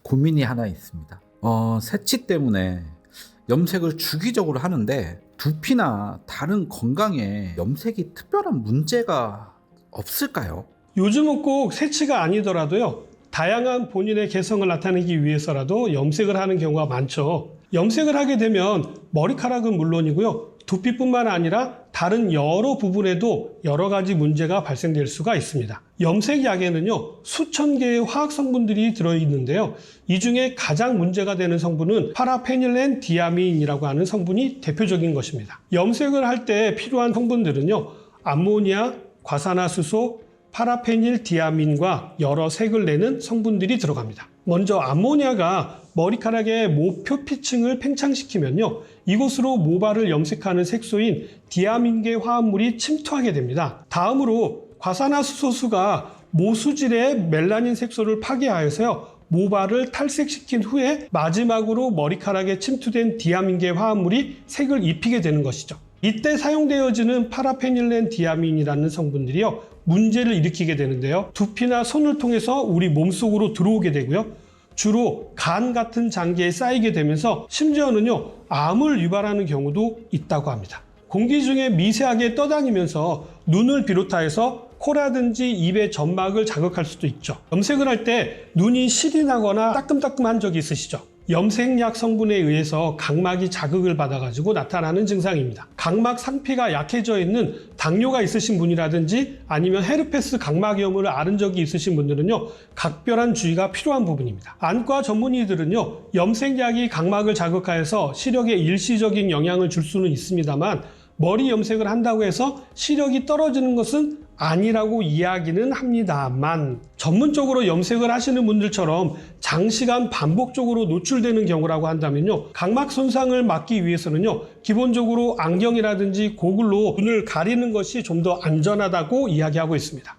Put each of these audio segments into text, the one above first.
고민이 하나 있습니다. 새치 때문에 염색을 주기적으로 하는데 두피나 다른 건강에 염색이 특별한 문제가 없을까요? 요즘은 꼭 새치가 아니더라도요, 다양한 본인의 개성을 나타내기 위해서라도 염색을 하는 경우가 많죠. 염색을 하게 되면 머리카락은 물론이고요, 두피뿐만 아니라 다른 여러 부분에도 여러 가지 문제가 발생될 수가 있습니다. 염색약에는요, 수천 개의 화학 성분들이 들어있는데요, 이 중에 가장 문제가 되는 성분은 파라페닐렌 디아민이라고 하는 성분이 대표적인 것입니다. 염색을 할 때 필요한 성분들은요, 암모니아, 과산화수소, 파라페닐 디아민과 여러 색을 내는 성분들이 들어갑니다. 먼저 암모니아가 머리카락의 모표피층을 팽창시키면요, 이곳으로 모발을 염색하는 색소인 디아민계 화합물이 침투하게 됩니다. 다음으로 과산화수소수가 모수질의 멜라닌 색소를 파괴하여서요, 모발을 탈색시킨 후에 마지막으로 머리카락에 침투된 디아민계 화합물이 색을 입히게 되는 것이죠. 이때 사용되어지는 파라페닐렌 디아민이라는 성분들이요, 문제를 일으키게 되는데요, 두피나 손을 통해서 우리 몸속으로 들어오게 되고요, 주로 간 같은 장기에 쌓이게 되면서 심지어는요, 암을 유발하는 경우도 있다고 합니다. 공기 중에 미세하게 떠다니면서 눈을 비롯하여서 코라든지 입의 점막을 자극할 수도 있죠. 염색을 할 때 눈이 실이 나거나 따끔따끔한 적이 있으시죠? 염색약 성분에 의해서 각막이 자극을 받아가지고 나타나는 증상입니다. 각막 상피가 약해져 있는 당뇨가 있으신 분이라든지 아니면 헤르페스 각막염을 앓은 적이 있으신 분들은요, 각별한 주의가 필요한 부분입니다. 안과 전문의들은요, 염색약이 각막을 자극하여서 시력에 일시적인 영향을 줄 수는 있습니다만 머리 염색을 한다고 해서 시력이 떨어지는 것은 아니라고 이야기는 합니다만, 전문적으로 염색을 하시는 분들처럼 장시간 반복적으로 노출되는 경우라고 한다면요, 각막 손상을 막기 위해서는요, 기본적으로 안경이라든지 고글로 눈을 가리는 것이 좀 더 안전하다고 이야기하고 있습니다.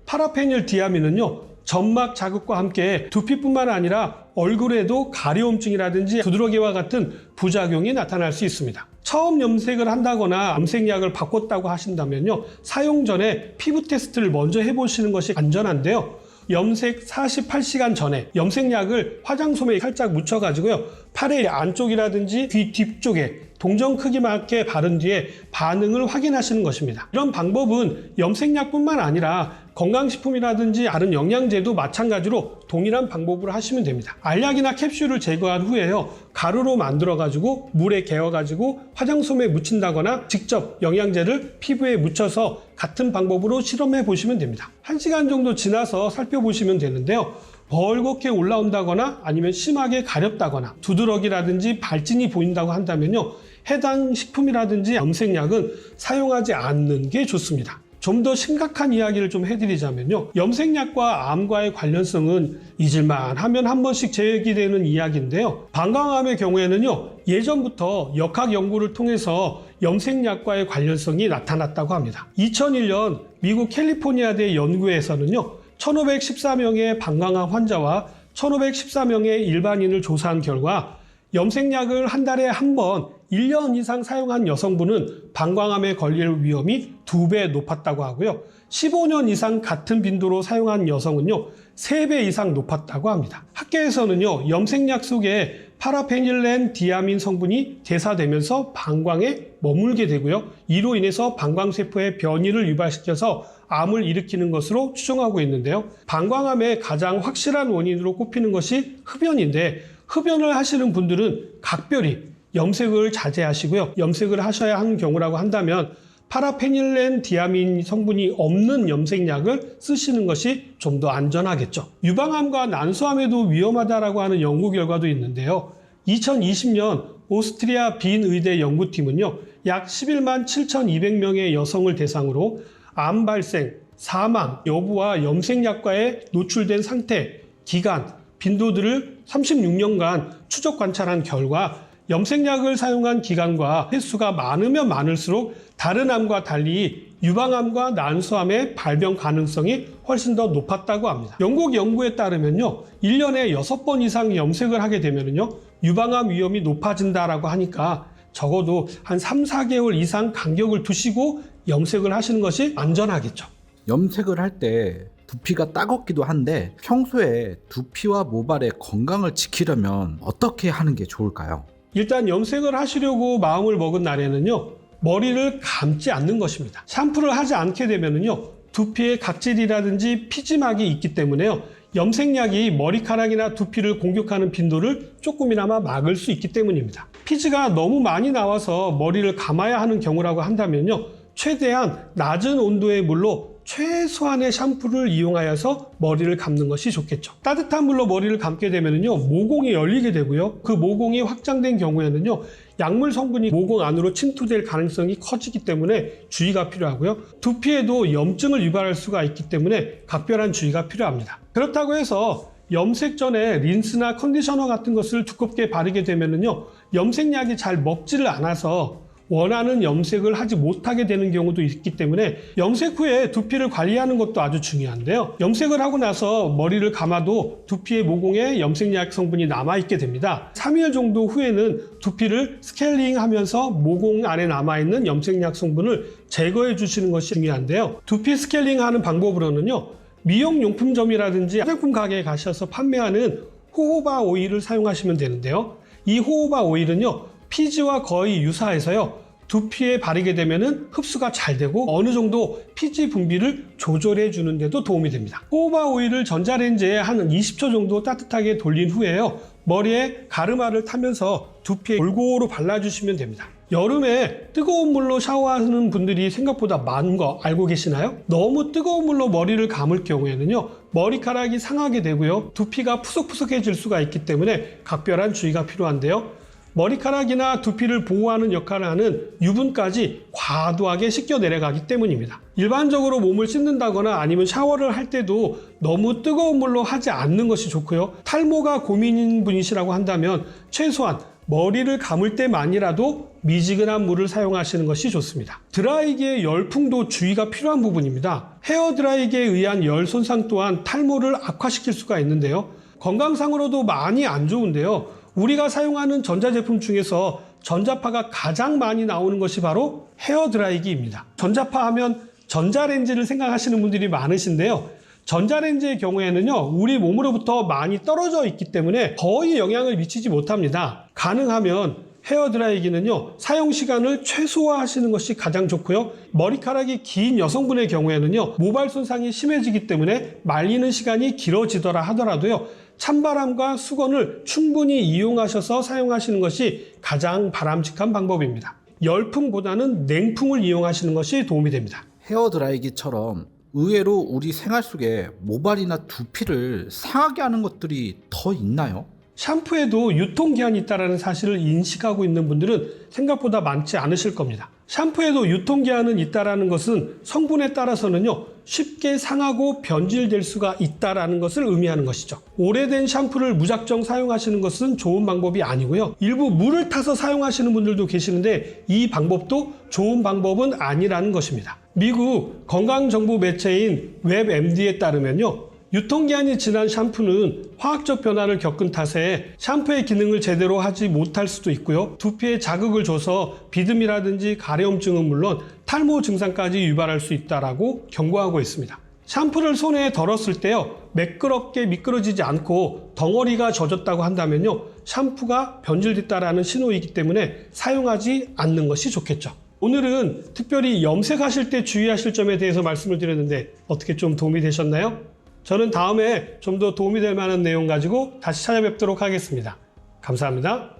파라페닐 디아민은요, 점막 자극과 함께 두피뿐만 아니라 얼굴에도 가려움증이라든지 두드러기와 같은 부작용이 나타날 수 있습니다. 처음 염색을 한다거나 염색약을 바꿨다고 하신다면요, 사용 전에 피부 테스트를 먼저 해보시는 것이 안전한데요, 염색 48시간 전에 염색약을 화장솜에 살짝 묻혀가지고요, 팔의 안쪽이라든지 귀 뒤쪽에 동전 크기만큼 바른 뒤에 반응을 확인하시는 것입니다. 이런 방법은 염색약뿐만 아니라 건강식품이라든지 다른 영양제도 마찬가지로 동일한 방법으로 하시면 됩니다. 알약이나 캡슐을 제거한 후에요, 가루로 만들어가지고 물에 개어가지고 화장솜에 묻힌다거나 직접 영양제를 피부에 묻혀서 같은 방법으로 실험해 보시면 됩니다. 1시간 정도 지나서 살펴보시면 되는데요, 벌겋게 올라온다거나 아니면 심하게 가렵다거나 두드러기라든지 발진이 보인다고 한다면요, 해당 식품이라든지 염색약은 사용하지 않는 게 좋습니다. 좀 더 심각한 이야기를 좀 해드리자면요, 염색약과 암과의 관련성은 잊을만 하면 한 번씩 제기되는 이야기인데요, 방광암의 경우에는요, 예전부터 역학 연구를 통해서 염색약과의 관련성이 나타났다고 합니다. 2001년 미국 캘리포니아대 연구에서는요, 1514명의 방광암 환자와 1514명의 일반인을 조사한 결과 염색약을 한 달에 한 번 1년 이상 사용한 여성분은 방광암에 걸릴 위험이 2배 높았다고 하고요, 15년 이상 같은 빈도로 사용한 여성은요, 3배 이상 높았다고 합니다. 학계에서는요, 염색약 속에 파라페닐렌 디아민 성분이 대사되면서 방광에 머물게 되고요, 이로 인해서 방광세포의 변이를 유발시켜서 암을 일으키는 것으로 추정하고 있는데요, 방광암의 가장 확실한 원인으로 꼽히는 것이 흡연인데, 흡연을 하시는 분들은 각별히 염색을 자제하시고요, 염색을 하셔야 하는 경우라고 한다면 파라페닐렌 디아민 성분이 없는 염색약을 쓰시는 것이 좀 더 안전하겠죠. 유방암과 난소암에도 위험하다라고 하는 연구 결과도 있는데요, 2020년 오스트리아 빈 의대 연구팀은요, 약 11만 7,200명의 여성을 대상으로 암 발생, 사망 여부와 염색약과의 노출된 상태, 기간, 빈도들을 36년간 추적 관찰한 결과 염색약을 사용한 기간과 횟수가 많으면 많을수록 다른 암과 달리 유방암과 난소암의 발병 가능성이 훨씬 더 높았다고 합니다. 영국 연구에 따르면요, 1년에 6번 이상 염색을 하게 되면요, 유방암 위험이 높아진다라고 하니까 적어도 한 3, 4개월 이상 간격을 두시고 염색을 하시는 것이 안전하겠죠. 염색을 할 때 두피가 따갑기도 한데 평소에 두피와 모발의 건강을 지키려면 어떻게 하는 게 좋을까요? 일단 염색을 하시려고 마음을 먹은 날에는요, 머리를 감지 않는 것입니다. 샴푸를 하지 않게 되면은요, 두피에 각질이라든지 피지막이 있기 때문에요, 염색약이 머리카락이나 두피를 공격하는 빈도를 조금이나마 막을 수 있기 때문입니다. 피지가 너무 많이 나와서 머리를 감아야 하는 경우라고 한다면요, 최대한 낮은 온도의 물로 최소한의 샴푸를 이용하여서 머리를 감는 것이 좋겠죠. 따뜻한 물로 머리를 감게 되면요, 모공이 열리게 되고요. 그 모공이 확장된 경우에는요, 약물 성분이 모공 안으로 침투될 가능성이 커지기 때문에 주의가 필요하고요. 두피에도 염증을 유발할 수가 있기 때문에 각별한 주의가 필요합니다. 그렇다고 해서 염색 전에 린스나 컨디셔너 같은 것을 두껍게 바르게 되면요, 염색약이 잘 먹지를 않아서 원하는 염색을 하지 못하게 되는 경우도 있기 때문에 염색 후에 두피를 관리하는 것도 아주 중요한데요. 염색을 하고 나서 머리를 감아도 두피의 모공에 염색약 성분이 남아있게 됩니다. 3일 정도 후에는 두피를 스케일링 하면서 모공 안에 남아있는 염색약 성분을 제거해 주시는 것이 중요한데요. 두피 스케일링 하는 방법으로는요, 미용용품점이라든지 화장품 가게에 가셔서 판매하는 호호바 오일을 사용하시면 되는데요. 이 호호바 오일은요, 피지와 거의 유사해서요, 두피에 바르게 되면은 흡수가 잘 되고 어느 정도 피지 분비를 조절해 주는 데도 도움이 됩니다. 호호바 오일을 전자레인지에 한 20초 정도 따뜻하게 돌린 후에요, 머리에 가르마를 타면서 두피에 골고루 발라주시면 됩니다. 여름에 뜨거운 물로 샤워하는 분들이 생각보다 많은 거 알고 계시나요? 너무 뜨거운 물로 머리를 감을 경우에는요, 머리카락이 상하게 되고요, 두피가 푸석푸석해질 수가 있기 때문에 각별한 주의가 필요한데요. 머리카락이나 두피를 보호하는 역할을 하는 유분까지 과도하게 씻겨 내려가기 때문입니다. 일반적으로 몸을 씻는다거나 아니면 샤워를 할 때도 너무 뜨거운 물로 하지 않는 것이 좋고요. 탈모가 고민인 분이시라고 한다면 최소한 머리를 감을 때만이라도 미지근한 물을 사용하시는 것이 좋습니다. 드라이기의 열풍도 주의가 필요한 부분입니다. 헤어 드라이기에 의한 열 손상 또한 탈모를 악화시킬 수가 있는데요. 건강상으로도 많이 안 좋은데요. 우리가 사용하는 전자제품 중에서 전자파가 가장 많이 나오는 것이 바로 헤어 드라이기입니다. 전자파 하면 전자레인지를 생각하시는 분들이 많으신데요. 전자레인지의 경우에는요, 우리 몸으로부터 많이 떨어져 있기 때문에 거의 영향을 미치지 못합니다. 가능하면 헤어 드라이기는요, 사용 시간을 최소화하시는 것이 가장 좋고요. 머리카락이 긴 여성분의 경우에는요, 모발 손상이 심해지기 때문에 말리는 시간이 길어지더라 하더라도요, 찬바람과 수건을 충분히 이용하셔서 사용하시는 것이 가장 바람직한 방법입니다. 열풍보다는 냉풍을 이용하시는 것이 도움이 됩니다. 헤어 드라이기처럼 의외로 우리 생활 속에 모발이나 두피를 상하게 하는 것들이 더 있나요? 샴푸에도 유통기한이 있다는 사실을 인식하고 있는 분들은 생각보다 많지 않으실 겁니다. 샴푸에도 유통기한은 있다는 것은 성분에 따라서는요, 쉽게 상하고 변질될 수가 있다는 것을 의미하는 것이죠. 오래된 샴푸를 무작정 사용하시는 것은 좋은 방법이 아니고요. 일부 물을 타서 사용하시는 분들도 계시는데 이 방법도 좋은 방법은 아니라는 것입니다. 미국 건강정보 매체인 웹MD에 따르면요, 유통기한이 지난 샴푸는 화학적 변화를 겪은 탓에 샴푸의 기능을 제대로 하지 못할 수도 있고요. 두피에 자극을 줘서 비듬이라든지 가려움증은 물론 탈모 증상까지 유발할 수 있다고 경고하고 있습니다. 샴푸를 손에 덜었을 때요, 매끄럽게 미끄러지지 않고 덩어리가 젖었다고 한다면요, 샴푸가 변질됐다라는 신호이기 때문에 사용하지 않는 것이 좋겠죠. 오늘은 특별히 염색하실 때 주의하실 점에 대해서 말씀을 드렸는데 어떻게 좀 도움이 되셨나요? 저는 다음에 좀 더 도움이 될 만한 내용 가지고 다시 찾아뵙도록 하겠습니다. 감사합니다.